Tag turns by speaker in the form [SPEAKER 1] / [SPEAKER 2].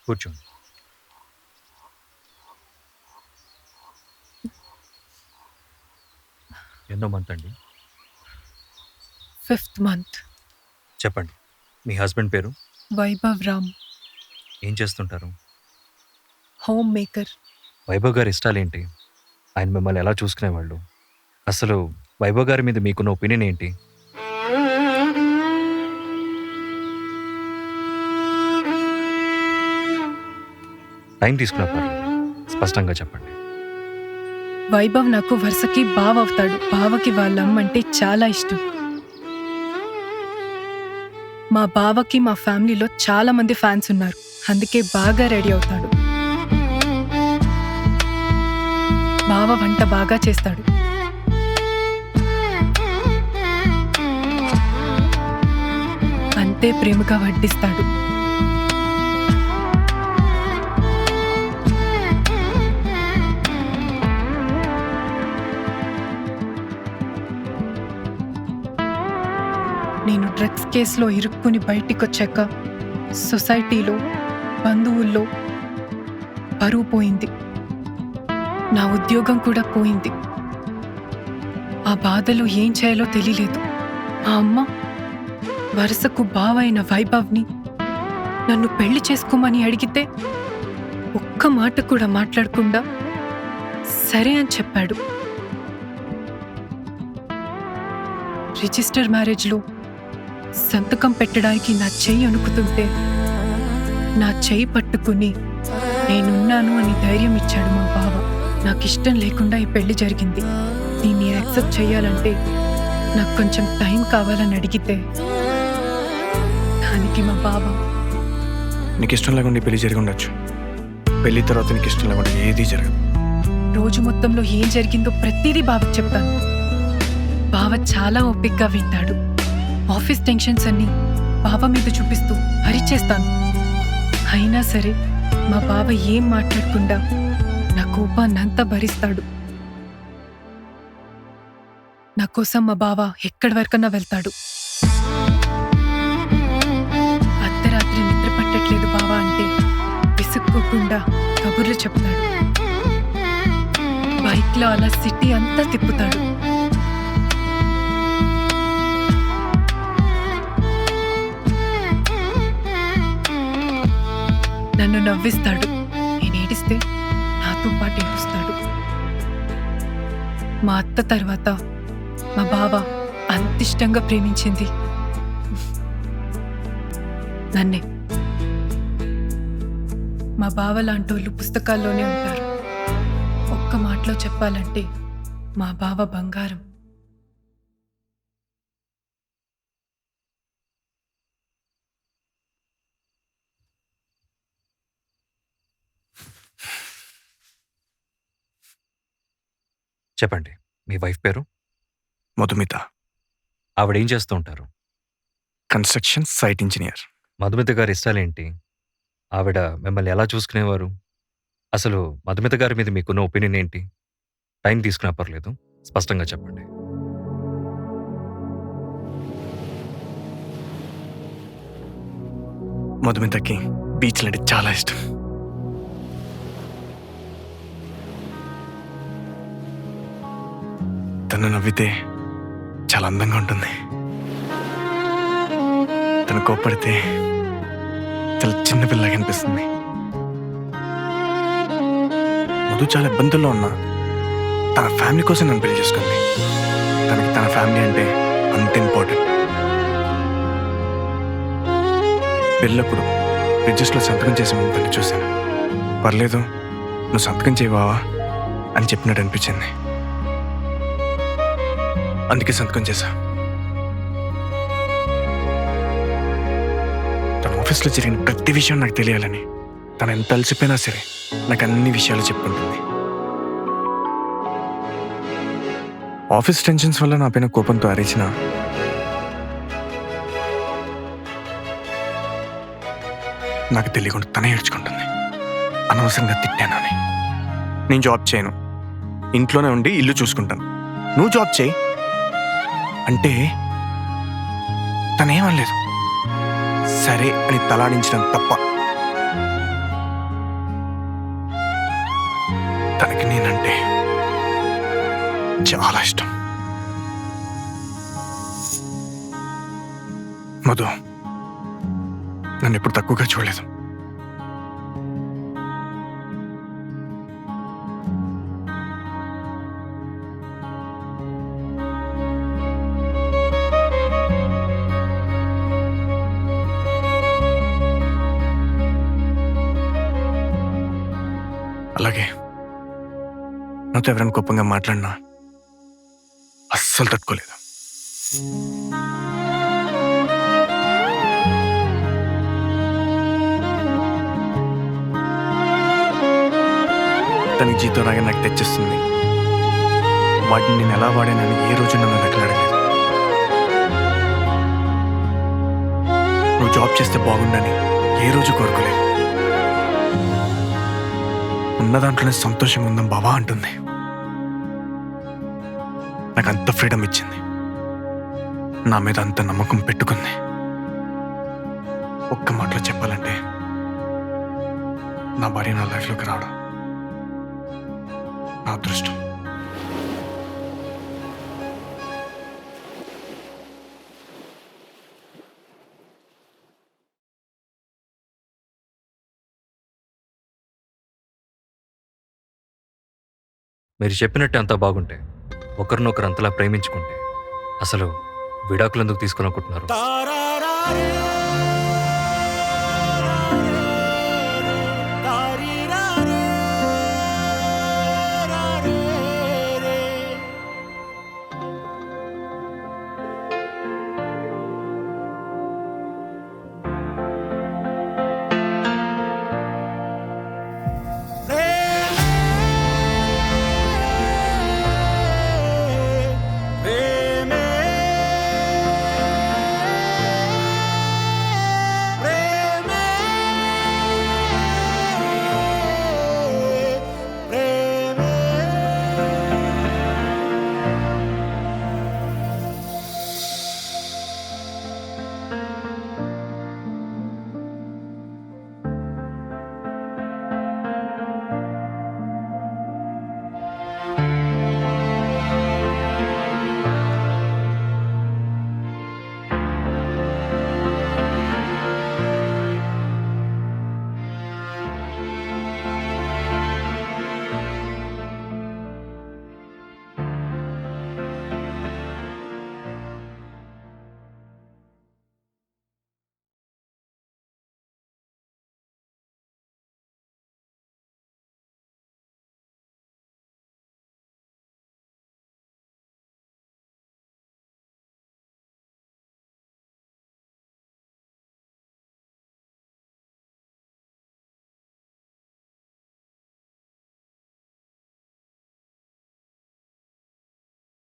[SPEAKER 1] కూర్చోండి. ఎన్నో మంత్ అండి?
[SPEAKER 2] Fifth month.
[SPEAKER 1] చెప్పండి. మీ హస్బెండ్ పేరు?
[SPEAKER 2] వైభవ్ రామ్.
[SPEAKER 1] ఏం చేస్తుంటారు?
[SPEAKER 2] Home maker.
[SPEAKER 1] వైభవ్ గారి ఇష్టాలేంటి? ఆయన మిమ్మల్ని ఎలా చూసుకునేవాళ్ళు? అసలు వైభవ్ గారి మీద మీకున్న ఒపీనియన్ ఏంటి? టైం తీసుకున్నా పర్లేదు. స్పష్టంగా చెప్పండి.
[SPEAKER 2] వైభవ్ నాకు వరుసకి బావ అవుతాడు. బావకి వాళ్ళమ్మ అంటే చాలా ఇష్టం. మా బావకి మా ఫ్యామిలీలో చాలా మంది ఫ్యాన్స్ ఉన్నారు. అందుకే బాగా రెడీ అవుతాడు. బావ వంట బాగా చేస్తాడు. అంతే ప్రేమగా వడ్డిస్తాడు. నేను డ్రగ్స్ కేసులో ఇరుక్కుని బయటికొచ్చాక సొసైటీలో, బంధువుల్లో పరువు పోయింది. నా ఉద్యోగం కూడా పోయింది. ఆ బాధలో ఏం చేయాలో తెలియలేదు. మా అమ్మ వరుసకు బావైన వైభవ్ని నన్ను పెళ్లి చేసుకోమని అడిగితే ఒక్క మాట కూడా మాట్లాడకుండా సరే అని చెప్పాడు. రిజిస్టర్ మ్యారేజ్లో సంతకం పెట్టడానికి నా చెయ్యి వణుకుతుంటే నా చెయ్యి పట్టుకుని నేనున్నాను అని ధైర్యం ఇచ్చాడు మా బావ. నాకిష్టం లేకుండా ఈ పెళ్లి జరిగింది. దీన్ని యాక్సెప్ట్ చేయాలంటే నాకు కొంచెం టైం కావాలని అడిగితే దానికి మా బావ,
[SPEAKER 3] నీకు ఇష్టం లేకుండా పెళ్లి జరిగి ఉండొచ్చు. పెళ్లి తర్వాత నీకు ఇష్టం లేకుండా ఏదీ జరగదు.
[SPEAKER 2] రోజు మొత్తంలో ఏం జరిగిందో ప్రతిదీ బావకి చెప్తాను. బావ చాలా ఓపికగా వింటాడు. ఆఫీస్ టెన్షన్స్ అన్ని బావ మీద చూపిస్తూ అరిచేస్తాను. అయినా సరే మా బావ ఏం మాట్లాడకుండా నా కోపాన్నంతా భరిస్తాడు. నా కోసం మా బావ ఎక్కడి వరకన్నా వెళ్తాడు. అర్ధరాత్రి నిద్ర పట్టట్లేదు బావా అంటే విసుక్కోకుండా కబుర్లు చెప్తాడు. బైక్లో అలా సిటీ అంతా తిప్పుతాడు. నన్ను నవ్విస్తాడు. నేను ఏడిస్తే నాతో పాటు ఏడుస్తాడు. మా అత్త తర్వాత మా బావ అంత ఇష్టంగా ప్రేమించింది నన్నే. మా బావ లాంటోళ్ళు పుస్తకాల్లోనే ఉంటారు. ఒక్క మాటలో చెప్పాలంటే మా బావ బంగారం.
[SPEAKER 1] చెప్పండి. మీ వైఫ్ పేరు?
[SPEAKER 3] మధుమిత.
[SPEAKER 1] ఆవిడేం చేస్తూ ఉంటారు?
[SPEAKER 3] Construction site engineer.
[SPEAKER 1] మధుమిత గారి ఇష్టాలేంటి? ఆవిడ మిమ్మల్ని ఎలా చూసుకునేవారు? అసలు మధుమిత గారి మీద మీకున్న ఒపీనియన్ ఏంటి? టైం తీసుకున్నా పర్లేదు. స్పష్టంగా చెప్పండి.
[SPEAKER 3] మధుమితకి బీచ్లు అంటే చాలా ఇష్టం. తను నవ్వితే చాలా అందంగా ఉంటుంది. తను కోప్పడితే చాలా చిన్నపిల్లగా అనిపిస్తుంది. మధు చాలా ఇబ్బందుల్లో ఉన్నా తన ఫ్యామిలీ కోసం నన్ను పెళ్లి చేసుకుంది. తనకి తన ఫ్యామిలీ అంటే అంత ఇంపార్టెంట్. పెళ్ళప్పుడు రిజిస్టర్లో సంతకం చేసి తను చూశాను. పర్లేదు, నువ్వు సంతకం చేయవావా అని చెప్పినట్టు అనిపించింది. అందుకే సంతకం చేశా. తన ఆఫీస్లో జరిగిన ప్రతి విషయం నాకు తెలియాలని, తను ఎంత అలసిపోయినా సరే నాకు అన్ని విషయాలు చెప్పుకుంటుంది. ఆఫీస్ టెన్షన్స్ వల్ల నా పైన కోపంతో అరిచిన నాకు తెలియకుండా తనే ఏడ్చుకుంటుంది. అనవసరంగా తిట్టానని. నేను జాబ్ చేయను, ఇంట్లోనే ఉండి ఇల్లు చూసుకుంటాను, నువ్వు జాబ్ చేయి అంటే తనేమనలేదు. సరే అని తలాడించడం తప్ప. తనకి నేనంటే చాలా ఇష్టం. మధు నన్ను ఎప్పుడు తక్కువగా చూడలేదు. అలాగే నాతో ఎవరైనా కోపంగా మాట్లాడినా అస్సలు తట్టుకోలేదు. తనకి జీతం రాగా నాకు తెచ్చిస్తుంది. వాటిని నేను ఎలా వాడానని ఏ రోజు నన్ను లెక్కలాడలేదు. నువ్వు జాబ్ చేస్తే బాగుండని ఏ రోజు కోరుకోలేదు. ఉన్న దాంట్లోనే సంతోషంగా ఉందాం బావా అంటుంది. నాకు అంత ఫ్రీడమ్ ఇచ్చింది. నా మీద అంత నమ్మకం పెట్టుకుంది. ఒక్క మాటలో చెప్పాలంటే నా భార్య నా లైఫ్లోకి రావడం నా అదృష్టం.
[SPEAKER 1] మీరు చెప్పినట్టే అంతా బాగుంటే, ఒకరినొకరు అంతలా ప్రేమించుకుంటే, అసలు విడాకులు ఎందుకు తీసుకోవాలనుకుంటున్నారు?